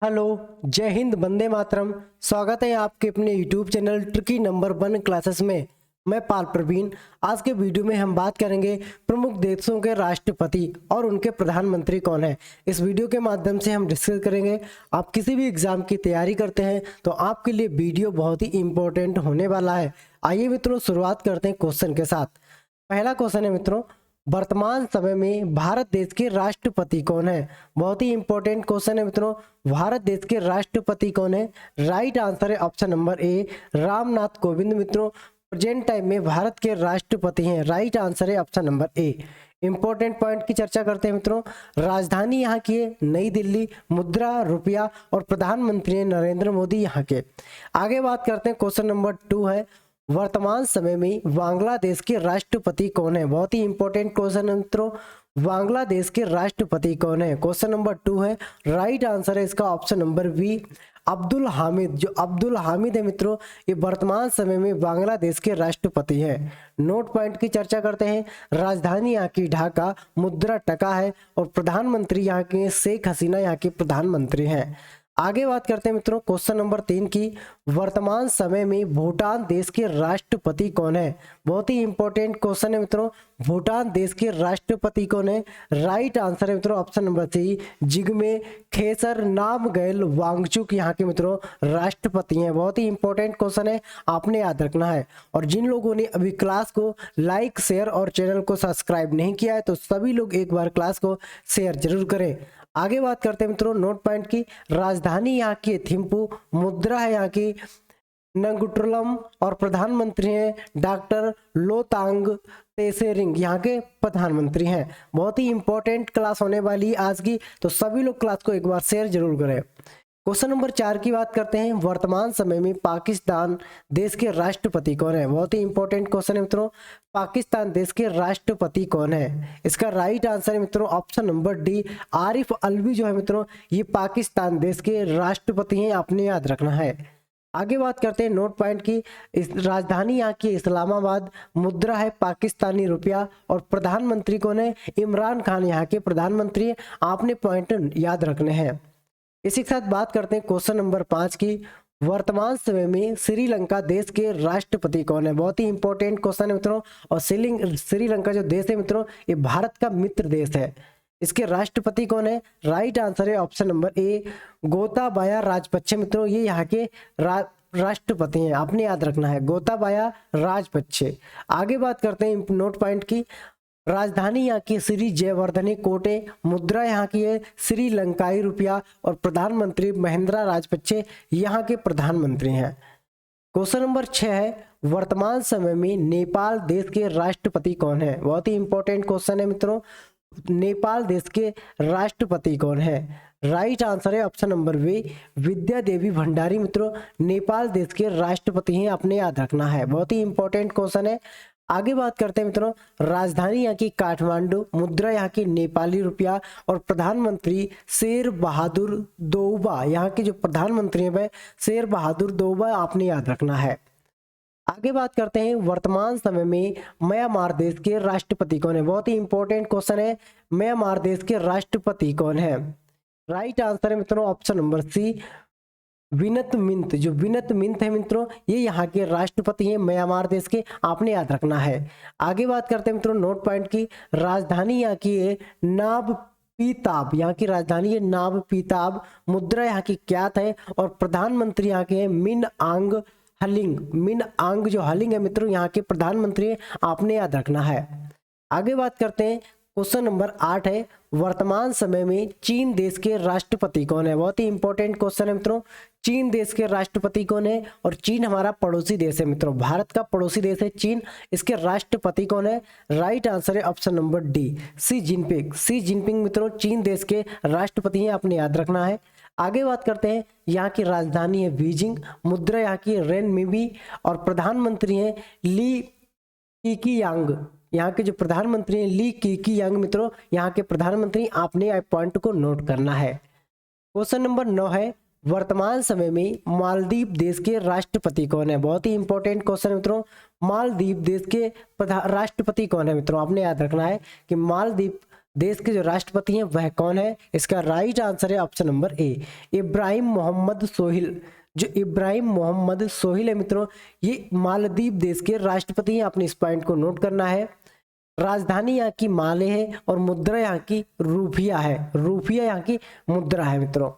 Hello, जय हिंद, वंदे मातरम। स्वागत है आपके अपने YouTube channel tricky number 1 classes में। मैं पाल प्रवीण। आज के वीडियो में हम बात करेंगे प्रमुख देशों के राष्ट्रपति और उनके प्रधानमंत्री कौन है। इस वीडियो के माध्यम से हम डिस्कस करेंगे। आप किसी भी एग्जाम की तैयारी करते हैं तो आपके लिए वीडियो बहुत ही इंपॉर्टेंट होने वाला है। आइए मित्रों, शुरुआत करते हैं क्वेश्चन के साथ। पहला क्वेश्चन है मित्रों, वर्तमान समय में भारत देश के राष्ट्रपति कौन है। बहुत ही इंपॉर्टेंट क्वेश्चन है मित्रों। भारत देश के राष्ट्रपति कौन है? राइट आंसर है ऑप्शन नंबर ए, रामनाथ कोविंद। मित्रों, प्रेजेंट टाइम में भारत के राष्ट्रपति हैं। राइट आंसर है ऑप्शन नंबर ए। इंपॉर्टेंट पॉइंट की चर्चा करते हैं मित्रों। राजधानी यहाँ की है नई दिल्ली, मुद्रा रुपया और प्रधानमंत्री हैं नरेंद्र मोदी यहाँ के। आगे बात करते हैं, क्वेश्चन नंबर 2 है, वर्तमान समय में बांग्लादेश के राष्ट्रपति कौन है। बहुत ही इंपॉर्टेंट क्वेश्चन है मित्रों। बांग्लादेश के राष्ट्रपति कौन है? क्वेश्चन नंबर 2 है। राइट आंसर है इसका option number B, Abdul Hamid. जो अब्दुल हामिद है मित्रों, ये वर्तमान समय में बांग्लादेश के राष्ट्रपति हैं। नोट पॉइंट की चर्चा करते हैं। राजधानी यहाँ की ढाका, मुद्रा टका है और प्रधानमंत्री यहाँ के शेख हसीना यहाँ के प्रधानमंत्री हैं। आगे बात करते हैं मित्रों, क्वेश्चन नंबर 3 की, वर्तमान समय में भूटान देश के राष्ट्रपति कौन है। बहुत ही इंपॉर्टेंट क्वेश्चन है मित्रों। भूटान देश के राष्ट्रपति कौन है? राइट आंसर है मित्रों option number C, Jigme Khesar Namgyel Wangchuck यहाँ के मित्रों राष्ट्रपति हैं। बहुत ही इंपॉर्टेंट क्वेश्चन है, आपने याद रखना है। और जिन लोगों ने अभी क्लास को लाइक, शेयर और चैनल को सब्सक्राइब नहीं किया है तो सभी लोग एक बार क्लास को शेयर जरूर करें। आगे बात करते हैं मित्रों, नोट पॉइंट की। राजधानी यहाँ की थिम्पू, मुद्रा है यहाँ की नंगुट्रलम और प्रधानमंत्री हैं डॉक्टर लोतांग तेसेरिंग, यहाँ के प्रधानमंत्री हैं। बहुत ही इंपॉर्टेंट क्लास होने वाली है आज की, तो सभी लोग क्लास को एक बार शेयर जरूर करें। क्वेश्चन नंबर 4 की बात करते हैं, वर्तमान समय में पाकिस्तान देश के राष्ट्रपति कौन है। बहुत ही इंपॉर्टेंट क्वेश्चन है मित्रों। पाकिस्तान देश के राष्ट्रपति कौन है? इसका राइट आंसर है मित्रों option number D, Arif Alvi जो है मित्रों, ये पाकिस्तान देश के राष्ट्रपति हैं, आपने याद रखना है। आगे बात करते हैं, नोट पॉइंट की। इस राजधानी यहाँ की इस्लामाबाद, मुद्रा है पाकिस्तानी रुपया और प्रधानमंत्री कौन है? इमरान खान यहाँ के प्रधानमंत्री है, आपने पॉइंट याद रखने हैं। इसी के साथ बात करते हैं क्वेश्चन नंबर 5 की, वर्तमान समय में श्रीलंका देश के राष्ट्रपति कौन है। बहुत ही इंपॉर्टेंट क्वेश्चन है मित्रों। और श्रीलंका जो देश है मित्रों, ये भारत का मित्र देश है। इसके राष्ट्रपति कौन है? राइट आंसर है ऑप्शन नंबर ए, गोताबाया राजपक्षे। मित्रों, ये यहाँ के राष्ट्रपति हैं, आपने याद रखना है, गोताबाया राजपक्षे। आगे बात करते हैं नोट पॉइंट की। राजधानी यहाँ की श्री जयवर्धने कोटे, मुद्रा यहाँ की है श्रीलंकाई रुपया और प्रधानमंत्री महिंद्रा राजपक्षे यहाँ के प्रधानमंत्री हैं। क्वेश्चन नंबर 6 है, वर्तमान समय में नेपाल देश के राष्ट्रपति कौन है। बहुत ही इंपॉर्टेंट क्वेश्चन है मित्रों। नेपाल देश के राष्ट्रपति कौन है? राइट आंसर है ऑप्शन नंबर बी, विद्या देवी भंडारी। मित्रों, नेपाल देश के राष्ट्रपति हैं, आपने याद रखना है। बहुत ही इंपॉर्टेंट क्वेश्चन है। आगे बात करते हैं मित्रों, राजधानी यहाँ की काठमांडू, मुद्रा यहाँ की नेपाली रुपया और प्रधानमंत्री शेर बहादुर दोउबा, यहाँ के जो प्रधानमंत्री हैं वह शेर बहादुर दोउबा, आपने याद रखना है। आगे बात करते हैं, वर्तमान समय में म्यांमार देश के राष्ट्रपति कौन है। बहुत ही इंपॉर्टेंट क्वेश्चन है, म्यांमार देश के राष्ट्रपति कौन है? राइट आंसर है मित्रों ऑप्शन नंबर सी, विनत मिंत। जो विनत मिंत है मित्रों, ये यहाँ के राष्ट्रपति हैं म्यांमार देश के, आपने याद रखना है। आगे बात करते हैं मित्रों, नोट पॉइंट की। राजधानी यहाँ की है नाब पीताब, यहाँ की राजधानी है नाब पीताब, मुद्रा यहाँ की क्यात है और प्रधानमंत्री यहाँ के हैं मिन आंग हलिंग। मिन आंग जो हलिंग है मित्रों, यहाँ के प्रधानमंत्री हैं, आपने याद रखना है। आगे बात करते हैं, क्वेश्चन नंबर 8 है, वर्तमान समय में चीन देश के राष्ट्रपति कौन है। बहुत ही इंपॉर्टेंट क्वेश्चन है मित्रों। चीन देश के राष्ट्रपति कौन है? और चीन हमारा पड़ोसी देश है मित्रों, भारत का पड़ोसी देश है चीन। इसके राष्ट्रपति कौन है? राइट आंसर है ऑप्शन नंबर डी, सी जिनपिंग। सी जिनपिंग मित्रों चीन देश के राष्ट्रपति हैं, आपने याद रखना है। आगे बात करते हैं, यहाँ की राजधानी है बीजिंग, मुद्रा यहाँ की रेनमिबी और प्रधानमंत्री हैं ली कीकियांग। यहाँ के जो प्रधानमंत्री हैं ली कीकियांग। मित्रों, यहाँ के प्रधानमंत्री, आपने पॉइंट को नोट करना है। क्वेश्चन नंबर 9 है, वर्तमान समय में मालदीव देश के राष्ट्रपति कौन है। बहुत ही इंपॉर्टेंट क्वेश्चन है मित्रों। मालदीव देश के राष्ट्रपति कौन है मित्रों, आपने याद रखना है कि मालदीव देश के जो राष्ट्रपति हैं वह कौन है? इसका राइट आंसर है option number A, Ibrahim Mohamed Solih. जो इब्राहिम मोहम्मद सोहिल है मित्रों, ये मालदीव देश के राष्ट्रपति हैं। आपने इस पॉइंट को नोट करना है। राजधानी यहाँ की माले है और मुद्रा यहाँ की रूपिया है। रूपिया यहाँ की मुद्रा है मित्रों।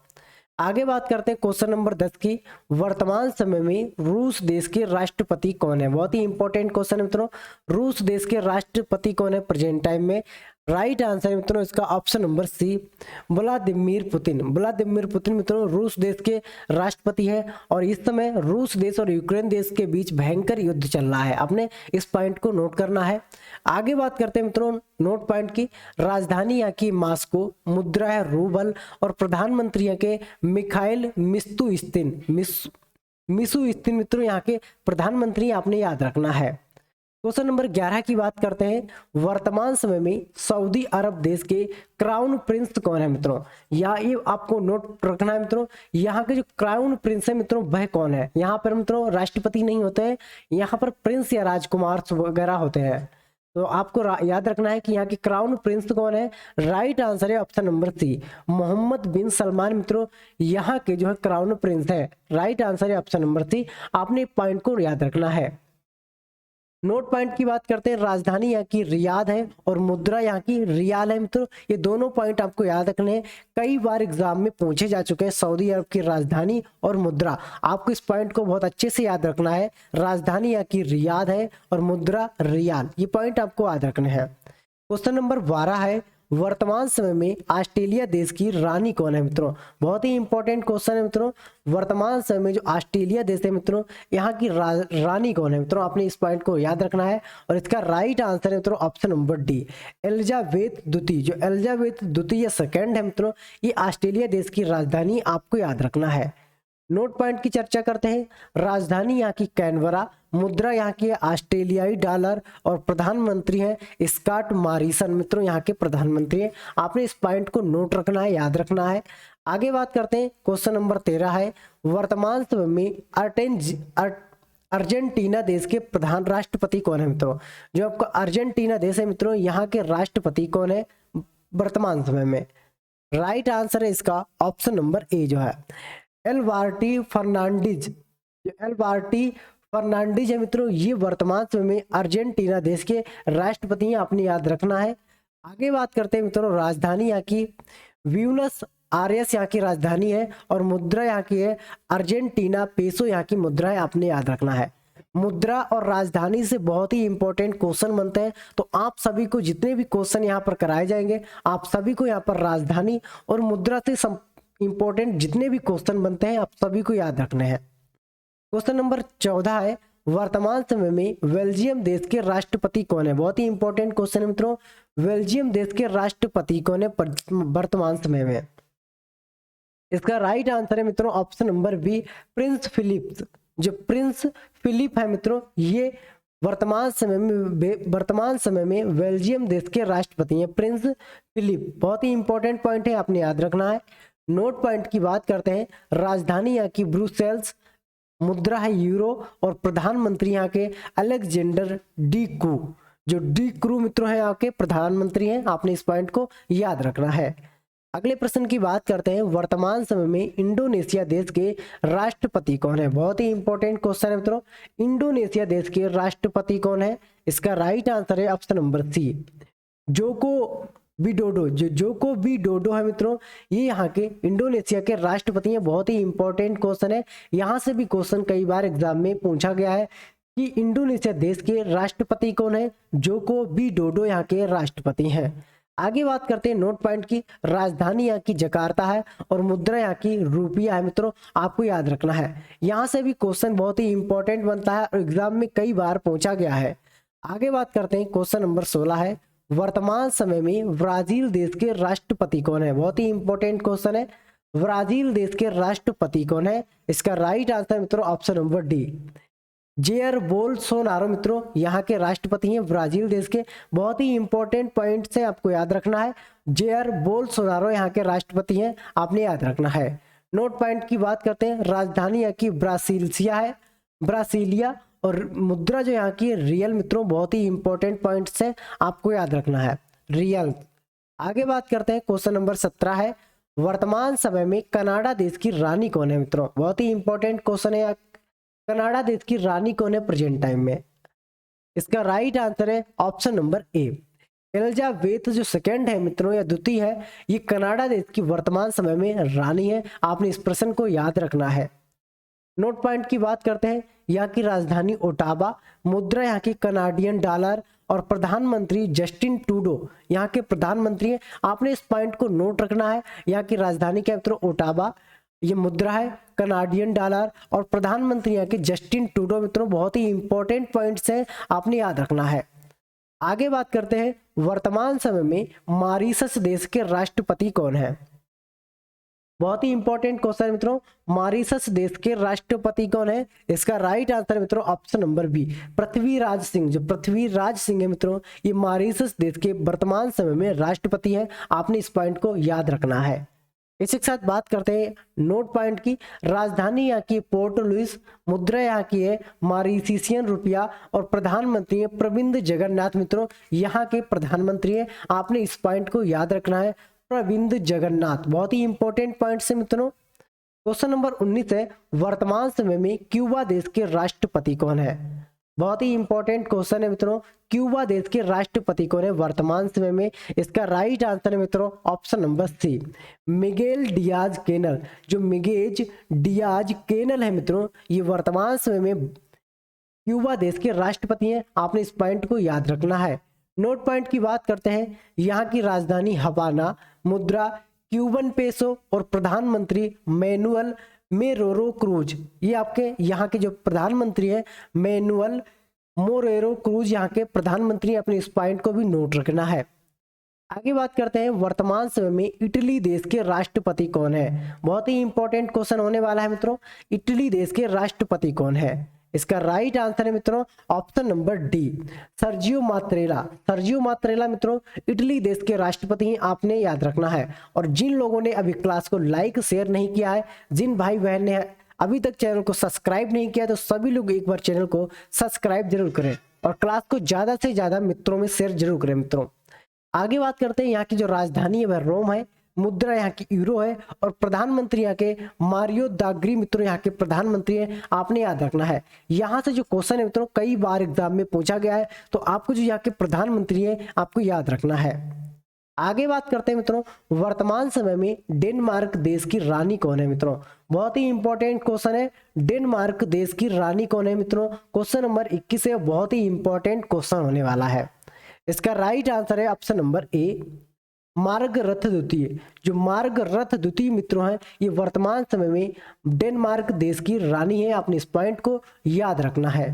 आगे बात करते हैं क्वेश्चन नंबर 10 की। वर्तमान समय में रूस देश के राष्ट्रपति कौन है? बहुत ही इंपॉर्टेंट क्वेश्चन है मित्रों। रूस देश के राष्ट्रपति कौन है प्रेजेंट टाइम में? राइट आंसर है मित्रों इसका option number C, Vladimir Putin. Vladimir Putin मित्रों रूस देश के राष्ट्रपति है और इस समय रूस देश और यूक्रेन देश के बीच भयंकर युद्ध चल रहा है। आपने इस पॉइंट को नोट करना है। आगे बात करते हैं मित्रों नोट पॉइंट की। राजधानी यहाँ की मास्को, मुद्रा है रूबल और प्रधानमंत्री यहाँ के मिखाइल मिशुस्तिन मित्रों यहाँ के प्रधानमंत्री आपने याद रखना है। क्वेश्चन नंबर 11 की बात करते हैं। वर्तमान समय में सऊदी अरब देश के क्राउन प्रिंस कौन है मित्रों? या ये आपको नोट रखना है मित्रों, यहाँ के जो क्राउन प्रिंस है मित्रों वह कौन है? यहाँ पर मित्रों राष्ट्रपति नहीं होते हैं, यहाँ पर प्रिंस या राजकुमार वगैरह होते हैं। तो आपको याद रखना है कि यहाँ के क्राउन प्रिंस कौन है? राइट आंसर है ऑप्शन नंबर सी, मोहम्मद बिन सलमान मित्रों यहाँ के जो है क्राउन प्रिंस है। राइट आंसर है ऑप्शन नंबर सी। आपने पॉइंट को याद रखना है। नोट पॉइंट की बात करते हैं। राजधानी यहाँ की रियाद है और मुद्रा यहाँ की रियाल है मित्रों। ये दोनों पॉइंट आपको याद रखने हैं, कई बार एग्जाम में पूछे जा चुके हैं। सऊदी अरब की राजधानी और मुद्रा, आपको इस पॉइंट को बहुत अच्छे से याद रखना है। राजधानी यहाँ की रियाद है और मुद्रा रियाल, ये पॉइंट आपको याद रखने हैं। क्वेश्चन नंबर 12 है। वर्तमान समय में ऑस्ट्रेलिया देश की रानी कौन है मित्रों? बहुत ही इंपॉर्टेंट क्वेश्चन है मित्रों। वर्तमान समय में जो ऑस्ट्रेलिया देश है मित्रों, यहाँ की रानी कौन है मित्रों? आपने इस पॉइंट को याद रखना है और इसका राइट आंसर है मित्रों ऑप्शन नंबर डी, एलिजाबेथ द्वितीय। जो एलिजाबेथ द्वितीय सेकंड है मित्रों, ये ऑस्ट्रेलिया देश की राजधानी आपको याद रखना है। नोट पॉइंट की चर्चा करते हैं। राजधानी यहाँ की कैनबरा, मुद्रा यहाँ की ऑस्ट्रेलियाई डॉलर और प्रधानमंत्री हैं स्कॉट मॉरिसन मित्रों यहाँ के प्रधानमंत्री हैं। आपने इस पॉइंट को नोट रखना है, याद रखना है। आगे बात करते हैं। क्वेश्चन नंबर 13 है। वर्तमान समय में अर्जेंटीना देश के प्रधान राष्ट्रपति कौन है मित्रों? जो आपका अर्जेंटीना देश है मित्रों, यहाँ के राष्ट्रपति कौन है वर्तमान समय में? राइट आंसर है इसका ऑप्शन नंबर ए जो है एल्बर्टो फर्नांडिज। जो एल्बर्टो फर्नांडिज है मित्रों, ये वर्तमान समय में अर्जेंटीना देश के राष्ट्रपति हैं। आपने याद रखना है। आगे बात करते हैं मित्रों। राजधानी यहाँ की ब्यूनस आयर्स यहाँ की राजधानी है और मुद्रा यहाँ की है अर्जेंटीना पेसो यहाँ की मुद्रा है। आपने याद रखना है। मुद्रा और राजधानी से बहुत ही इंपॉर्टेंट क्वेश्चन बनते हैं, तो आप सभी को जितने भी क्वेश्चन यहाँ पर कराए जाएंगे, आप सभी को यहाँ पर राजधानी और मुद्रा से इंपॉर्टेंट जितने भी क्वेश्चन बनते हैं आप सभी को याद रखने हैं। क्वेश्चन नंबर 14 है। वर्तमान समय में बेल्जियम देश के राष्ट्रपति कौन है? बहुत ही इंपॉर्टेंट क्वेश्चन है मित्रों। बेल्जियम देश के राष्ट्रपति कौन है वर्तमान समय में? इसका राइट आंसर है मित्रों option number B, Prince Philips. जो प्रिंस फिलिप है मित्रों, ये वर्तमान समय में बेल्जियम देश के राष्ट्रपति हैं, प्रिंस फिलिप। बहुत ही इंपॉर्टेंट पॉइंट है, आपने याद रखना है। नोट पॉइंट की बात करते हैं। राजधानी यहाँ की ब्रुसेल्स, मुद्रा है यूरो और प्रधानमंत्री यहाँ के अलेक्जेंडर डी क्रू। जो डी क्रू मित्रों है यहाँ के प्रधानमंत्री हैं। आपने इस पॉइंट को याद रखना है। अगले प्रश्न की बात करते हैं। वर्तमान समय में इंडोनेशिया देश के राष्ट्रपति कौन है? बहुत ही इंपॉर्टेंट क्वेश्चन है मित्रों। इंडोनेशिया देश के राष्ट्रपति कौन है? इसका राइट आंसर है option number C, Joko Widodo. जो जोको विडोडो है मित्रों, ये यहाँ के इंडोनेशिया के राष्ट्रपति हैं। बहुत ही इंपॉर्टेंट क्वेश्चन है, यहाँ से भी क्वेश्चन कई बार एग्जाम में पूछा गया है कि इंडोनेशिया देश के राष्ट्रपति कौन है? जोको विडोडो यहाँ के राष्ट्रपति हैं। आगे बात करते हैं नोट पॉइंट की। राजधानी यहाँ की जकार्ता है और मुद्रा यहाँ की रुपया है मित्रों, आपको याद रखना है। यहाँ से भी क्वेश्चन बहुत ही इंपॉर्टेंट बनता है और एग्जाम में कई बार पूछा गया है। आगे बात करते हैं। क्वेश्चन नंबर 16 है। वर्तमान समय में ब्राजील देश के राष्ट्रपति कौन है? बहुत ही इंपॉर्टेंट क्वेश्चन है। ब्राजील देश के राष्ट्रपति कौन है? इसका राइट आंसर मित्रों option number D, Jair Bolsonaro मित्रों यहाँ के राष्ट्रपति हैं ब्राजील देश के। बहुत ही इंपॉर्टेंट पॉइंट से आपको याद रखना है। जेयर बोल्सोनारो यहाँ के राष्ट्रपति हैं, आपने याद रखना है। नोट पॉइंट की बात करते हैं। राजधानी यहाँ की ब्रासिलिया है, ब्रासिलिया और मुद्रा जो यहाँ की रियल मित्रों, बहुत ही इंपॉर्टेंट पॉइंट से आपको याद रखना है, रियल। आगे बात करते हैं, क्वेश्चन नंबर 17 है, वर्तमान समय में कनाडा देश की रानी कौन है मित्रों। बहुत ही इंपॉर्टेंट क्वेश्चन है, कनाडा देश की रानी कौन है प्रेजेंट टाइम में। इसका राइट आंसर है ऑप्शन नंबर ए, एलिजाबेथ जो सेकंड है मित्रों या द्वितीय है, ये कनाडा देश की वर्तमान समय में रानी है। आपने इस प्रश्न को याद रखना है। नोट पॉइंट की बात करते हैं, यहाँ की राजधानी ओटावा, मुद्रा यहाँ की कनाडियन डॉलर और प्रधानमंत्री जस्टिन ट्रूडो यहाँ के प्रधानमंत्री हैं। आपने इस पॉइंट को नोट रखना है। यहाँ की राजधानी क्या मित्रों, ओटावा, ये मुद्रा है कनाडियन डॉलर और प्रधानमंत्री यहाँ के जस्टिन ट्रूडो मित्रों। बहुत ही इंपॉर्टेंट पॉइंट्स हैं, आपने याद रखना है। आगे बात करते हैं, वर्तमान समय में मॉरिशस देश के राष्ट्रपति कौन है। बहुत ही इंपॉर्टेंट क्वेश्चन मित्रों, मॉरिशस देश के राष्ट्रपति कौन है। इसका राइट आंसर मित्रों option number B, Prithviraj Singh. जो पृथ्वीराज सिंह है मित्रों, ये मॉरिशस देश के वर्तमान समय में राष्ट्रपति है। आपने इस पॉइंट को याद रखना है। इसी के साथ बात करते हैं नोट पॉइंट की, राजधानी यहाँ की पोर्ट लुइस, मुद्रा यहाँ की है मॉरिशियन रुपया और प्रधानमंत्री है प्रविंद जगन्नाथ मित्रों, यहाँ के प्रधानमंत्री है। आपने इस पॉइंट को याद रखना है, प्रविंद जगन्नाथ। बहुत ही इंपॉर्टेंट पॉइंट है मित्रों। क्वेश्चन नंबर 19 है, वर्तमान समय में क्यूबा देश के राष्ट्रपति कौन है। बहुत ही इंपॉर्टेंट क्वेश्चन है मित्रों, क्यूबा देश के राष्ट्रपति कौन है वर्तमान समय में। इसका राइट आंसर है मित्रों option number C, Miguel Diaz Canel. जो मिगेज डियाज कैनल है मित्रों, ये वर्तमान समय में क्यूबा देश के राष्ट्रपति हैं। आपने इस पॉइंट को याद रखना है। नोट पॉइंट की बात करते हैं, यहाँ की राजधानी हवाना, मुद्रा क्यूबन पेसो और प्रधानमंत्री मैनुअल मोरेरो क्रूज। ये आपके यहाँ के जो प्रधानमंत्री है मैनुअल मोरेरो क्रूज, यहाँ के प्रधानमंत्री। अपने इस पॉइंट को भी नोट रखना है। आगे बात करते हैं, वर्तमान समय में इटली देश के राष्ट्रपति कौन है। बहुत ही इंपॉर्टेंट क्वेश्चन होने वाला है मित्रों, इटली देश के राष्ट्रपति कौन है। इसका राइट आंसर है मित्रों option number D, Sergio Mattarella. Sergio Mattarella मित्रों इटली देश के राष्ट्रपति हैं। आपने याद रखना है। और जिन लोगों ने अभी क्लास को लाइक शेयर नहीं किया है, जिन भाई बहन ने अभी तक चैनल को सब्सक्राइब नहीं किया, तो सभी लोग एक बार चैनल को सब्सक्राइब जरूर करें और क्लास को ज्यादा से ज्यादा मित्रों में शेयर जरूर करें मित्रों। आगे बात करते हैं, यहाँ की जो राजधानी है वह रोम है, मुद्रा यहाँ की यूरो है और प्रधानमंत्री यहाँ के मारियो दाग्री मित्रों यहाँ के प्रधानमंत्री हैं। आपने याद रखना है। यहाँ से जो क्वेश्चन है मित्रों कई बार एग्जाम में पूछा गया है, तो आपको जो यहाँ के प्रधानमंत्री है आपको याद रखना है। आगे बात करते हैं मित्रों, वर्तमान समय में डेनमार्क देश की रानी कौन है मित्रों। बहुत ही इंपॉर्टेंट क्वेश्चन है, डेनमार्क देश की रानी कौन है मित्रों। क्वेश्चन नंबर 21 है, बहुत ही इंपॉर्टेंट क्वेश्चन होने वाला है। इसका राइट आंसर है ऑप्शन नंबर ए, मार्गरेट द्वितीय। जो मार्गरेट द्वितीय मित्रों हैं, ये वर्तमान समय में डेनमार्क देश की रानी है। आपने इस पॉइंट को याद रखना है।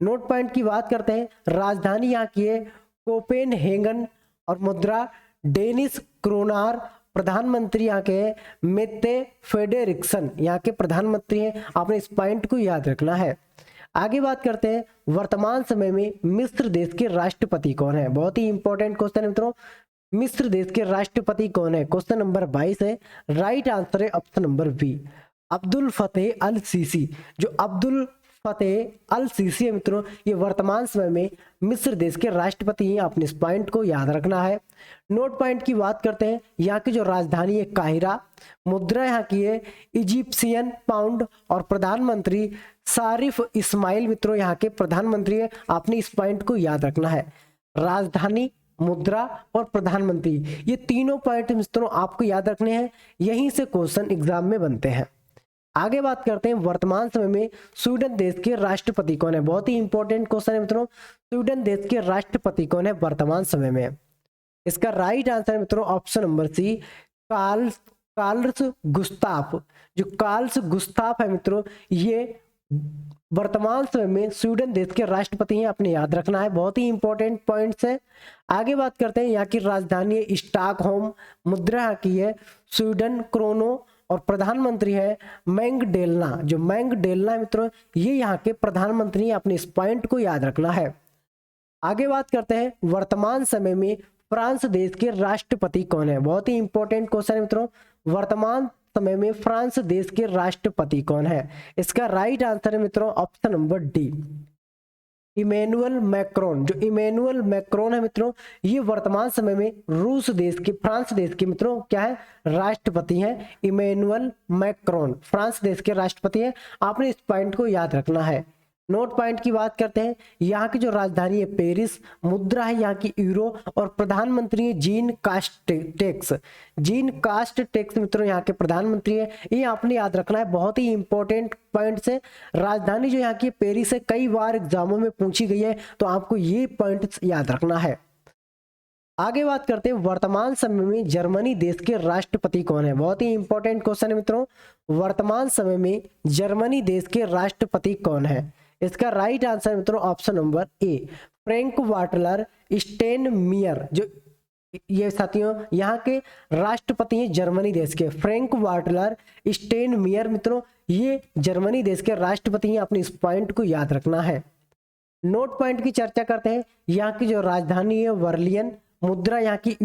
नोट पॉइंट की बात करते हैं, राजधानी यहाँ की है कोपेनहेगन और मुद्रा डेनिश क्रोनार, प्रधानमंत्री यहाँ के मेत्ते फेडेरिक्सन यहाँ के प्रधानमंत्री हैं। आपने इस पॉइंट को याद रखना है। आगे बात करते हैं, वर्तमान समय में मिस्र देश के राष्ट्रपति कौन है। बहुत ही इंपॉर्टेंट क्वेश्चन है मित्रों, मिस्र देश के राष्ट्रपति कौन है। क्वेश्चन नंबर 22 है, राइट आंसर है ऑप्शन नंबर बी, अब्दुल फतेह अल सीसी। जो अब्दुल फतेह अल सीसी है मित्रों, ये वर्तमान समय में मिस्र देश के राष्ट्रपति हैं। आपने इस पॉइंट को याद रखना है। नोट पॉइंट की बात करते हैं, यहाँ की जो राजधानी है काहिरा, मुद्रा यहाँ की है इजिप्शियन पाउंड और प्रधानमंत्री सारिफ इस्माइल मित्रों यहाँ के प्रधानमंत्री है। आपने इस पॉइंट को याद रखना है। राजधानी, मुद्रा और प्रधानमंत्री, ये तीनों पॉइंट मित्रों आपको याद रखने हैं। यहीं से क्वेश्चन एग्जाम में बनते हैं। आगे बात करते हैं, वर्तमान समय में स्वीडन देश के राष्ट्रपति कौन है। बहुत ही इंपॉर्टेंट क्वेश्चन है मित्रों, स्वीडन देश के राष्ट्रपति कौन है वर्तमान समय में। इसका राइट आंसर है मित्रों option number C, Carls Gustaf. जो कार्ल्स गुस्ताफ है मित्रों, ये वर्तमान समय में स्वीडन देश के राष्ट्रपति हैं। आपने याद रखना है। बहुत ही इंपॉर्टेंट पॉइंट्स है। आगे बात करते हैं, यहाँ की राजधानी है स्टॉकहोम, मुद्रा यहाँ की है स्वीडन क्रोनो और प्रधानमंत्री है मैंगडेलना। जो मैंगडेलना मित्रों, ये यहाँ के प्रधानमंत्री हैं। अपने इस पॉइंट को याद रखना है। आगे बात करते हैं, वर्तमान समय में फ्रांस देश के राष्ट्रपति कौन है। बहुत ही इंपॉर्टेंट क्वेश्चन है मित्रों, वर्तमान समय में फ्रांस देश के राष्ट्रपति कौन है। इसका राइट आंसर है मित्रों option number D, Emmanuel Macron. जो इमैनुअल मैक्रोन है मित्रों, ये वर्तमान समय में रूस देश के, फ्रांस देश के मित्रों क्या है, राष्ट्रपति हैं। इमैनुअल मैक्रोन फ्रांस देश के राष्ट्रपति हैं। आपने इस पॉइंट को याद रखना है। नोट पॉइंट की बात करते हैं। यहाँ की जो राजधानी है पेरिस, मुद्रा है यहाँ की यूरो, और प्रधानमंत्री है जीन कास्टेक्स। जीन कास्टेक्स मित्रों यहाँ के प्रधानमंत्री है। ये आपने याद रखना है, बहुत ही इंपॉर्टेंट पॉइंट है। राजधानी जो यहाँ की पेरिस है, कई बार एग्जामों में पूछी गई है, तो आपको ये पॉइंट याद रखना है। आगे बात करते हैं, वर्तमान समय में जर्मनी देश के राष्ट्रपति कौन है। बहुत ही इंपॉर्टेंट क्वेश्चन है मित्रों, वर्तमान समय में जर्मनी देश के राष्ट्रपति कौन है। इसका राइट आंसर मित्रों option number A, Frank Walter Steinmeier. जो ये साथियों यहाँ के राष्ट्रपति हैं जर्मनी देश के, फ्रैंक वाल्टर स्टेनमियर मित्रों, ये जर्मनी देश के राष्ट्रपति हैं। अपने इस पॉइंट को याद रखना है। नोट पॉइंट की चर्चा करते हैं। यहाँ की जो राजधानी है बर्लिन, मुद्रा यहाँ की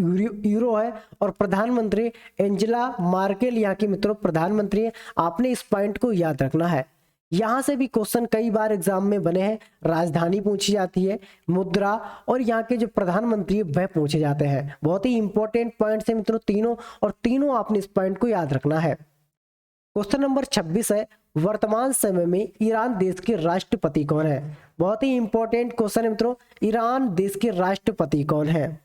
यूरो है, और प्रधानमंत्री एंजेला मार्केल यहाँ की मित्रों प्रधानमंत्री है। आपने इस पॉइंट को याद रखना है। यहाँ से भी क्वेश्चन कई बार एग्जाम में बने हैं। राजधानी पूछी जाती है, मुद्रा और यहाँ के जो प्रधानमंत्री है वह पूछे जाते हैं। बहुत ही इंपॉर्टेंट पॉइंट्स है मित्रों तीनों, और तीनों आपने इस पॉइंट को याद रखना है। क्वेश्चन नंबर 26 है, वर्तमान समय में ईरान देश के राष्ट्रपति कौन है। बहुत ही इंपॉर्टेंट क्वेश्चन है मित्रों, ईरान देश के राष्ट्रपति कौन है।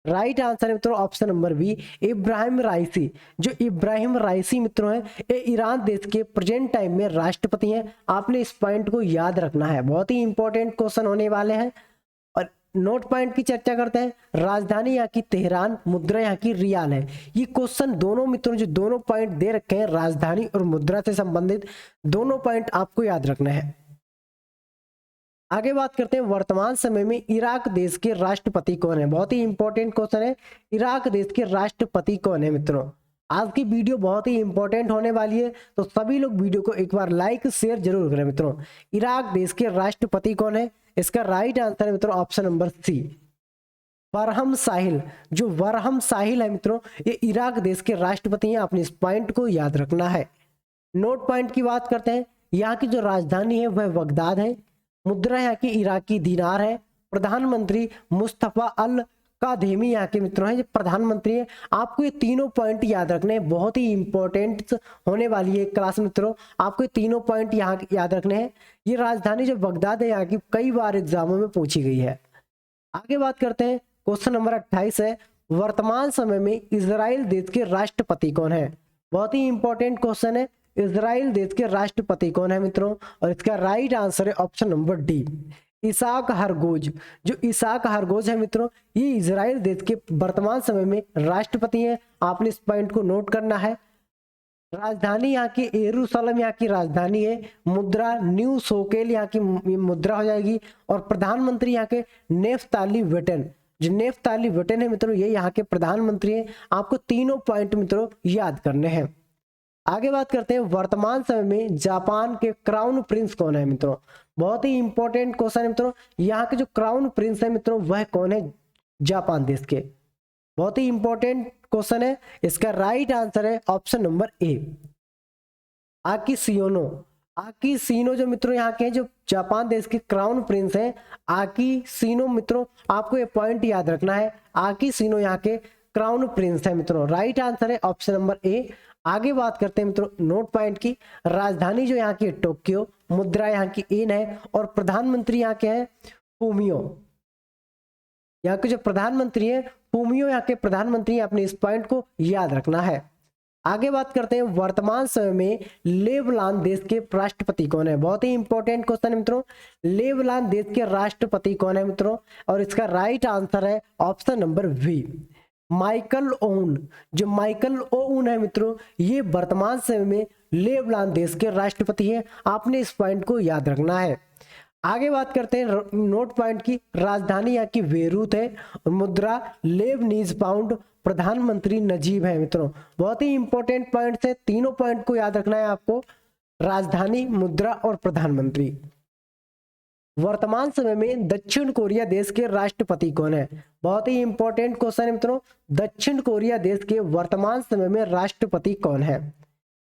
राइट आंसर है मित्रों ऑप्शन नंबर बी, इब्राहिम राइसी। जो इब्राहिम राइसी मित्रों हैं, ये ईरान देश के प्रेजेंट टाइम में राष्ट्रपति हैं। आपने इस पॉइंट को याद रखना है, बहुत ही इंपॉर्टेंट क्वेश्चन होने वाले हैं। और नोट पॉइंट की चर्चा करते हैं। राजधानी यहाँ की तेहरान, मुद्रा यहाँ की रियाल है। ये क्वेश्चन दोनों मित्रों जो दोनों पॉइंट दे रखे हैं राजधानी और मुद्रा से संबंधित, दोनों पॉइंट आपको याद रखना है। आगे बात करते हैं, वर्तमान समय में इराक देश के राष्ट्रपति कौन है। बहुत ही इंपॉर्टेंट क्वेश्चन है, इराक देश के राष्ट्रपति कौन है मित्रों। आज की वीडियो बहुत ही इंपॉर्टेंट होने वाली है, तो सभी लोग वीडियो को एक बार लाइक शेयर जरूर करें मित्रों। इराक देश के राष्ट्रपति कौन है, इसका राइट आंसर है मित्रों ऑप्शन नंबर सी, बरहम साहिल। जो बरहम साहिल है मित्रों, ये इराक देश के राष्ट्रपति हैं। आपने इस पॉइंट को याद रखना है। नोट पॉइंट की बात करते हैं। यहाँ की जो राजधानी है वह बगदाद है, मुद्रा यहाँ की इराकी दीनार है, प्रधानमंत्री मुस्तफा अल कादेमी यहाँ के मित्रों हैं जो प्रधानमंत्री है। आपको ये तीनों पॉइंट याद रखने हैं, बहुत ही इंपॉर्टेंट होने वाली है क्लास मित्रों। आपको ये तीनों पॉइंट यहाँ याद रखने हैं। ये राजधानी जो बगदाद है यहाँ की कई बार एग्जामों में पूछी गई है। आगे बात करते हैं, क्वेश्चन नंबर 28 है, वर्तमान समय में इजराइल देश के राष्ट्रपति कौन है। बहुत ही इंपॉर्टेंट क्वेश्चन है, इजराइल देश के राष्ट्रपति कौन है मित्रों, और इसका राइट आंसर है ऑप्शन नंबर डी, इसाक हरगोज। जो इसाक हरगोज है मित्रों, ये इजराइल देश के वर्तमान समय में राष्ट्रपति हैं। आपने इस पॉइंट को नोट करना है। राजधानी यहाँ की यरूशलेम यहाँ की राजधानी है, मुद्रा न्यू सोकेल यहाँ की मुद्रा हो जाएगी, और प्रधानमंत्री यहाँ के नेफ्ताली वेटन। जो नेफ्ताली वेटन है मित्रों, ये यहाँ के प्रधानमंत्री हैं। आपको तीनों पॉइंट मित्रों याद करने हैं। आगे बात करते हैं, वर्तमान समय में जापान के क्राउन प्रिंस कौन है मित्रों। बहुत ही इंपॉर्टेंट क्वेश्चन है मित्रों, यहाँ के जो क्राउन प्रिंस है मित्रों वह कौन है जापान देश के। बहुत ही इंपॉर्टेंट क्वेश्चन है, इसका राइट आंसर है ऑप्शन नंबर ए, आकिशिनो। आकिशिनो जो मित्रों यहाँ के जो जापान देश के क्राउन प्रिंस हैं, आकिशिनो मित्रों, आपको ये पॉइंट याद रखना है। आकिशिनो यहाँ के क्राउन प्रिंस है मित्रों। राइट आंसर है ऑप्शन नंबर ए। आगे बात करते हैं मित्रों नोट पॉइंट की। राजधानी जो यहाँ की टोक्यो, मुद्रा यहाँ की येन है, और प्रधानमंत्री यहाँ के हैं फूमियो। यहाँ के जो प्रधानमंत्री हैं फूमियो यहाँ के प्रधानमंत्री, अपने इस पॉइंट को याद रखना है। आगे बात करते हैं, वर्तमान समय में लेबनान देश के राष्ट्रपति कौन है। बहुत ही इंपॉर्टेंट क्वेश्चन है मित्रों, लेबनान देश के राष्ट्रपति कौन है मित्रों, और इसका राइट आंसर है option number B, Michael Aoun. जो माइकल ओन है मित्रों, ये वर्तमान समय में लेबनान देश के राष्ट्रपति हैं। आपने इस पॉइंट को याद रखना है। आगे बात करते हैं नोट पॉइंट की। राजधानी यहाँ की बेरूत है, और मुद्रा लेबनीज पाउंड, प्रधानमंत्री नजीब है मित्रों। बहुत ही इंपॉर्टेंट पॉइंट्स है, तीनों पॉइंट को याद रखना है आपको, राजधानी, मुद्रा और प्रधानमंत्री। वर्तमान समय में दक्षिण कोरिया देश के राष्ट्रपति कौन है। बहुत ही इंपॉर्टेंट क्वेश्चन है मित्रों, दक्षिण कोरिया देश के वर्तमान समय में राष्ट्रपति कौन है।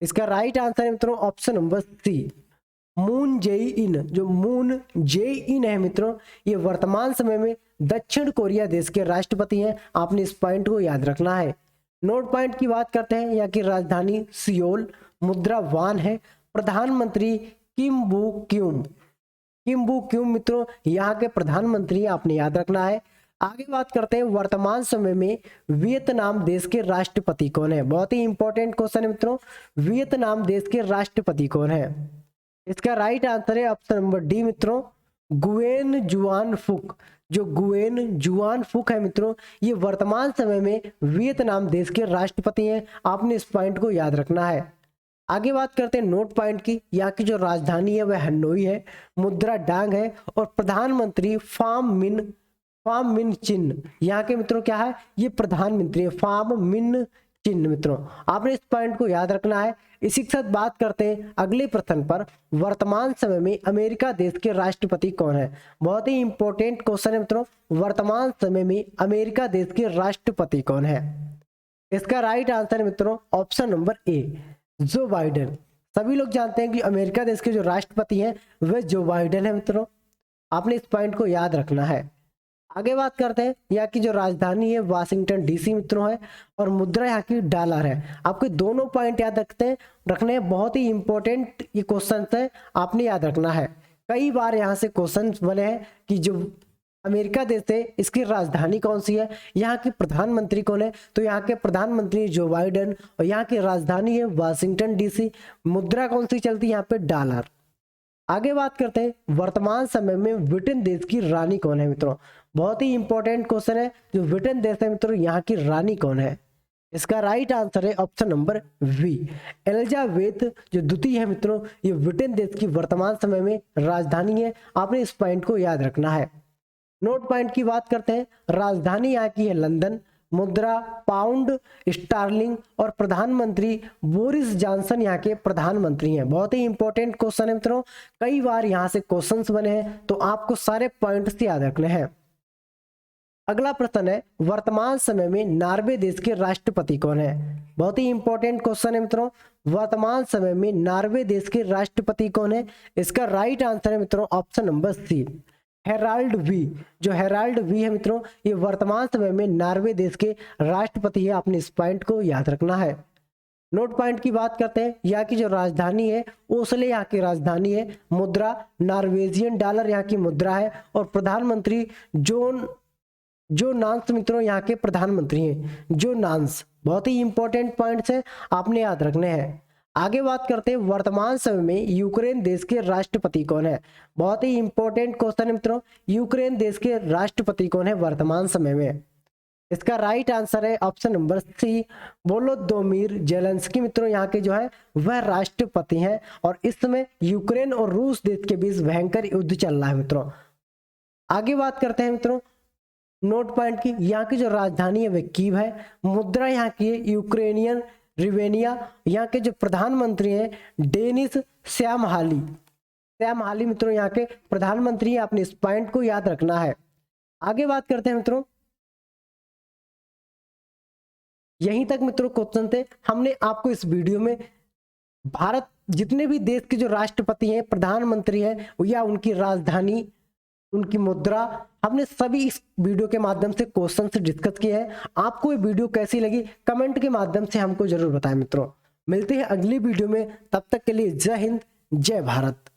इसका राइट आंसर है मित्रों option number C, Moon Jae In, जो मून जे इन है मित्रों, ये वर्तमान समय में दक्षिण कोरिया देश के राष्ट्रपति हैं। आपने इस पॉइंट को याद रखना है। नोट पॉइंट की बात करते हैं। यहाँ की राजधानी सियोल, मुद्रा वान है, प्रधानमंत्री किम बू क्यूम, किम बू क्यूम मित्रों यहाँ के प्रधानमंत्री, आपने याद रखना है। आगे बात करते हैं वर्तमान समय में वियतनाम देश के राष्ट्रपति कौन है। बहुत ही इंपॉर्टेंट क्वेश्चन है मित्रों, वियतनाम देश के राष्ट्रपति कौन है। इसका राइट आंसर है ऑप्शन नंबर डी मित्रों, गुयेन जुआन फुक। जो गुयेन जुआन फुक है मित्रों, ये वर्तमान समय में वियतनाम देश के राष्ट्रपति हैं। आपने इस पॉइंट को याद रखना है। आगे बात करते हैं नोट पॉइंट की। यहाँ की जो राजधानी है वह हनोई है, मुद्रा डांग है और प्रधानमंत्री फाम मिन चिन यहाँ के मित्रों क्या है, ये प्रधानमंत्री है, फाम मिन चिन्ह मित्रों। आपने इस पॉइंट को याद रखना है। इसी के साथ बात करते हैं अगले प्रश्न पर, वर्तमान समय में अमेरिका देश के राष्ट्रपति कौन है। बहुत ही इंपॉर्टेंट क्वेश्चन है मित्रों, वर्तमान समय में अमेरिका देश के राष्ट्रपति कौन है। इसका राइट आंसर है मित्रों ऑप्शन नंबर ए, जो बाइडेन। सभी लोग जानते हैं कि अमेरिका देश के जो राष्ट्रपति हैं वह जो बाइडेन है मित्रों। आपने इस पॉइंट को याद रखना है। आगे बात करते हैं, यहाँ की जो राजधानी है वाशिंगटन डीसी मित्रों है और मुद्रा यहाँ की डॉलर है। आपके दोनों पॉइंट याद रखने हैं, बहुत ही इंपॉर्टेंट ये क्वेश्चन है, आपने याद रखना है। कई बार यहाँ से क्वेश्चन बने हैं कि जो अमेरिका देश है इसकी राजधानी कौन सी है, यहाँ की प्रधानमंत्री कौन है। तो यहाँ के प्रधानमंत्री जो बाइडेन और यहाँ की राजधानी है वाशिंगटन डीसी। मुद्रा कौन सी चलती है यहाँ पे, डॉलर। आगे बात करते हैं वर्तमान समय में ब्रिटेन देश की रानी कौन है मित्रों। बहुत ही इंपॉर्टेंट क्वेश्चन है, जो ब्रिटेन देश है मित्रों यहाँ की रानी कौन है। इसका राइट आंसर है ऑप्शन नंबर वी, एलिजाबेथ जो द्वितीय है मित्रों, ये ब्रिटेन देश की वर्तमान समय में राजधानी है। आपने इस पॉइंट को याद रखना है। नोट पॉइंट की बात करते हैं, राजधानी यहाँ की है लंदन, मुद्रा पाउंड स्टार्लिंग और प्रधानमंत्री बोरिस जॉनसन यहाँ के प्रधानमंत्री हैं। बहुत ही इंपॉर्टेंट क्वेश्चन है मित्रों, कई बार यहाँ से क्वेश्चंस बने हैं तो आपको सारे पॉइंट्स याद रखने हैं। अगला प्रश्न है, वर्तमान समय में नॉर्वे देश के राष्ट्रपति कौन है। बहुत ही इंपॉर्टेंट क्वेश्चन है मित्रों, वर्तमान समय में नॉर्वे देश के राष्ट्रपति कौन है। इसका राइट आंसर है मित्रों option number C, Harald V. जो हेराल्ड वी है मित्रों, ये वर्तमान समय में नॉर्वे देश के राष्ट्रपति है। आपने इस पॉइंट को याद रखना है। नोट पॉइंट की बात करते हैं, यहाँ की जो राजधानी है ओस्ले यहाँ की राजधानी है, मुद्रा नॉर्वेजियन डॉलर यहाँ की मुद्रा है और प्रधानमंत्री जो नांस मित्रों यहाँ के प्रधानमंत्री हैं, जो नांस। बहुत ही इंपॉर्टेंट पॉइंट्स हैं, आपने याद रखने हैं। आगे बात करते हैं वर्तमान समय में यूक्रेन देश के राष्ट्रपति कौन है। बहुत ही इंपॉर्टेंट क्वेश्चन है मित्रों, यूक्रेन देश के राष्ट्रपति कौन है वर्तमान समय में। इसका राइट आंसर है ऑप्शन नंबर सी, वोलोदोमिर जेलेंस्की मित्रों यहाँ के जो है वह राष्ट्रपति हैं। और इस समय यूक्रेन और रूस देश के बीच भयंकर युद्ध चल रहा है मित्रों। आगे बात करते हैं मित्रों नोट पॉइंट की, यहाँ की जो राजधानी है वह कीव है, मुद्रा यहाँ की है यूक्रेनियन रिवेनिया। यहाँ के जो प्रधानमंत्री हैं डेनिस श्यामहाली मित्रों यहाँ के प्रधानमंत्री हैं। आपने इस पॉइंट को याद रखना है। आगे बात करते हैं मित्रों, यहीं तक मित्रों क्वेश्चन थे। हमने आपको इस वीडियो में भारत जितने भी देश के जो राष्ट्रपति हैं, प्रधानमंत्री हैं या उनकी राजधानी, उनकी मुद्रा, हमने सभी इस वीडियो के माध्यम से क्वेश्चन से डिस्कस किए हैं। आपको ये वीडियो कैसी लगी कमेंट के माध्यम से हमको जरूर बताएं मित्रों। मिलते हैं अगली वीडियो में, तब तक के लिए जय हिंद जय भारत।